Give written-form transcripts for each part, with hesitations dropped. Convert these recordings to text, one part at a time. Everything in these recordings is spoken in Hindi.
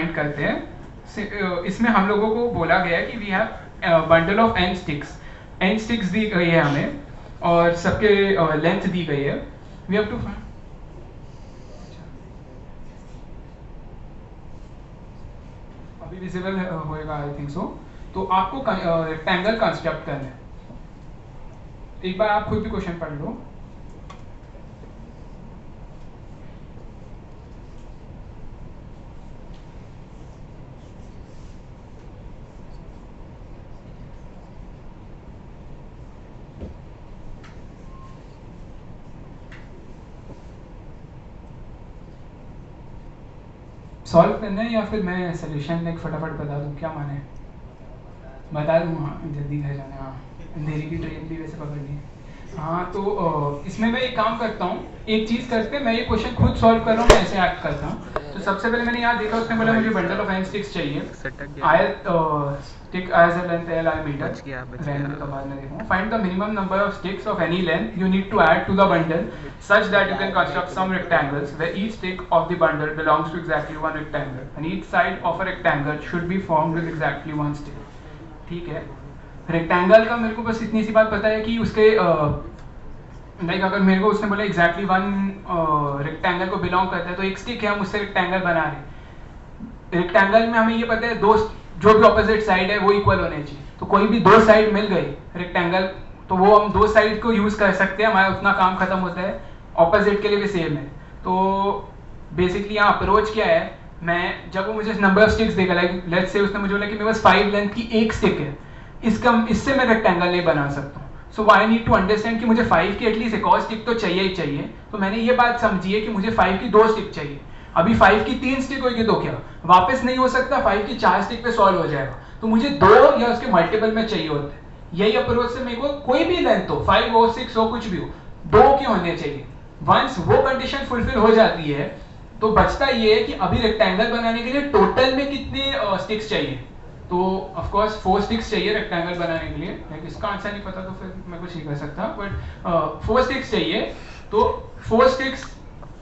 करते हैं। इसमें हम लोगों को बोला गया है कि we have bundle of n sticks दी गई है हमें और सबके लेंथ दी गई है। वी हैव टू फाइंड, अभी विजिबल होएगा आई थिंक सो। तो आपको रेक्टेंगल कंस्ट्रक्ट करना है। एक बार आप खुद भी क्वेश्चन पढ़ लो। सॉल्व करना है या फिर मैं सोल्यूशन लाइक फटाफट बता दूं, क्या माने? बता दूं? हाँ, जल्दी घर जाना। हाँ, अंधेरी की ट्रेन भी वैसे पकड़नी है। हाँ, तो इसमें मैं एक काम करता हूँ, एक चीज़ करते हैं, मैं ये क्वेश्चन खुद सॉल्व कर रहा हूँ, मैं ऐसे एक्ट करता हूँ। तो सबसे पहले मैंने यहाँ देखा, उसने बोला मुझे बंडल ऑफ n स्टिक्स चाहिए। आयत stick as a length l I metre, रहने तो बाद में देखूँ। Find the minimum number of sticks of any length you need to add to the bundle such that you can construct some rectangles where each stick of the bundle belongs to exactly one rectangle and each side of a rectangle should be formed with exactly one stick। ठीक है, रेक्टेंगल का मेरे को बस इतनी सी बात पता है कि उसके लाइक अगर मेरे को उसने बोला एग्जैक्टली वन रेक्टेंगल को बिलोंग करता है, तो एक स्टिक है, हम उससे रेक्टेंगल बना रहे। रेक्टेंगल में हमें ये पता है दो जो भी ऑपोजिट साइड है वो इक्वल होने चाहिए। तो कोई भी दो साइड मिल गई रेक्टेंगल, तो वो हम दो साइड को यूज कर सकते हैं, हमारा उतना काम खत्म होता है। ऑपोजिट के लिए भी सेम है। तो बेसिकली यहाँ अप्रोच क्या है, मैं जब वो मुझे नंबर ऑफ स्टिक्स देगा, लाइक लेट्स से उसने मुझे बोला कि मेरे पास 5 लेंथ की एक स्टिक है, इससे मैं रेक्टेंगल नहीं बना सकता हूँ। सो आई नीड टू अंडरस्टैंड कि मुझे 5 की एटलीस्ट एक और स्टिक तो चाहिए ही चाहिए। तो मैंने ये बात समझी है कि मुझे 5 की 2 स्टिक चाहिए। अभी 5 की 3 स्टिक होगी तो क्या वापस नहीं हो सकता, 5 की 4 स्टिक पे सॉल्व हो जाएगा। तो मुझे 2 या उसके मल्टीपल में चाहिए होते हैं। यही अप्रोच से मेरे को कोई भी लेंथ हो, 5 हो 6 हो कुछ भी हो, 2 क्यों होने चाहिए। वंस वो कंडीशन फुलफिल हो जाती है तो बचता ये है कि अभी रेक्टेंगल बनाने के लिए टोटल में कितने स्टिक्स चाहिए। तो ऑफ कोर्स 4 स्टिक्स चाहिए रेक्टेंगल बनाने के लिए। लाइक इसका आंसर नहीं पता तो फिर मैं कुछ नहीं कर सकता, बट 4 स्टिक्स चाहिए। तो 4 स्टिक्स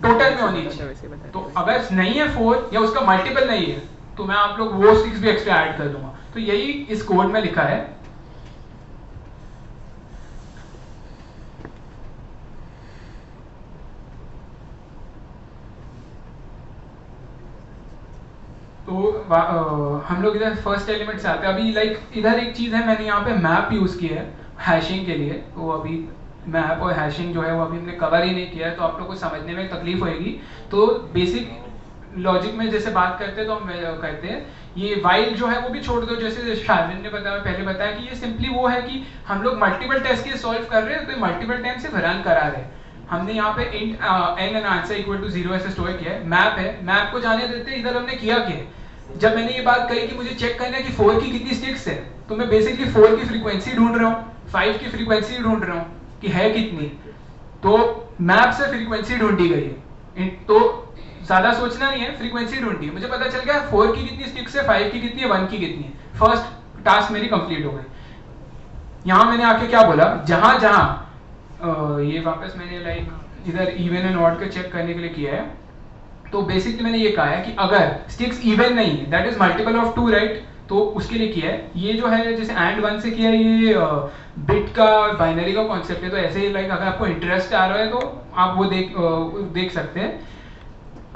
टोटल में होनी चाहिए। तो अगर नहीं है 4 या उसका मल्टीपल नहीं है तो मैं आप लोग वो स्टिक्स भी एक्स्ट्रा ऐड कर दूंगा। तो यही इस कोड में लिखा है। तो हम लोग इधर फर्स्ट एलिमेंट से आते हैं। अभी लाइक इधर एक चीज़ है, मैंने यहाँ पे मैप यूज़ किया है हैशिंग के लिए। तो अभी मैप और हैशिंग जो है वो अभी हमने कवर ही नहीं किया है, तो आप लोग को समझने में तकलीफ होएगी। तो बेसिक लॉजिक में जैसे बात करते हैं तो हम कहते हैं ये वाइल जो है वो भी छोड़ दो। जैसे शार्विन ने बताया, पहले बताया कि ये सिंपली वो है कि हम लोग मल्टीपल टेस्ट के सॉल्व कर रहे हैं, तो मल्टीपल टाइम सिर्फ रन करा रहे हैं। हमने यहाँ पे int n n answer equal to 0 ऐसे स्टोर किया है। मैप है, मैप को जाने देते हैं। इधर हमने किया क्या, जब मैंने ये बात कही कि मुझे चेक करना है कि 4 की कितनी स्टिक्स है, तो मैं बेसिकली 4 की फ्रीक्वेंसी ढूंढ रहा हूँ, 5 की फ्रीक्वेंसी ढूंढ रहा हूँ कि है कितनी। तो मैप से फ्रीक्वेंसी ढूंढी गई है। तो ज्यादा सोचना नहीं है, फ्रीक्वेंसी ढूंढी, मुझे पता चल गया 4 की कितनी स्टिक्स है, 5 की कितनी है, 1 की कितनी है। फर्स्ट टास्क मेरी कंप्लीट हो गई। यहाँ मैंने आके क्या बोला, जहां जहां ये वापस मैंने लाइक इधर इवन एंड ऑड का चेक करने के लिए किया है। तो बेसिकली मैंने ये कहा है कि अगर स्टिक्स इवन नहीं है, that is multiple of 2, right, तो उसके लिए किया है। ये जो है जैसे एंड 1 से किया है, ये बिट का बाइनरी का कॉन्सेप्ट है। तो ऐसे ही लाइक अगर आपको इंटरेस्ट आ रहा है तो आप वो देख सकते हैं।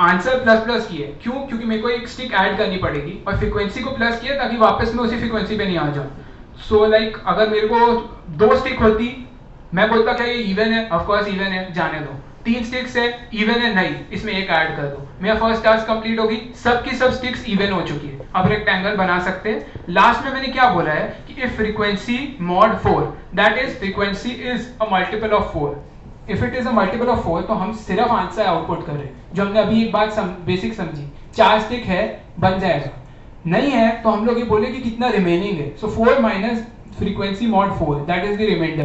आंसर प्लस प्लस किए, क्यों? क्योंकि मेरे को एक स्टिक ऐड करनी पड़ेगी और फ्रीक्वेंसी को प्लस किया ताकि वापस मैं उसी फ्रीक्वेंसी पे नहीं आ जाऊं। सो लाइक अगर मेरे को 2 स्टिक होती, मैं बोलता क्या ये इवन है, ऑफ कोर्स इवन है, जाने दो। 3 स्टिक्स है, इवन है, नहीं, इसमें एक ऐड कर दो, मेरा फर्स्ट टास्क कंप्लीट होगी। सब की सब स्टिक्स इवन हो चुकी है, अब रेक्टेंगल बना सकते हैं। लास्ट में मैंने क्या बोला है कि if frequency mod 4, that is frequency is a multiple of 4, if it is a multiple of 4, तो हम सिर्फ आंसर आउटपुट कर रहे हैं। जो हमने अभी एक बात बेसिक समझी, 4 स्टिक है बन जाएगा, नहीं है तो हम लोग ये बोले कि कितना रिमेनिंग है। So 4 minus frequency mod 4, that is the reminder.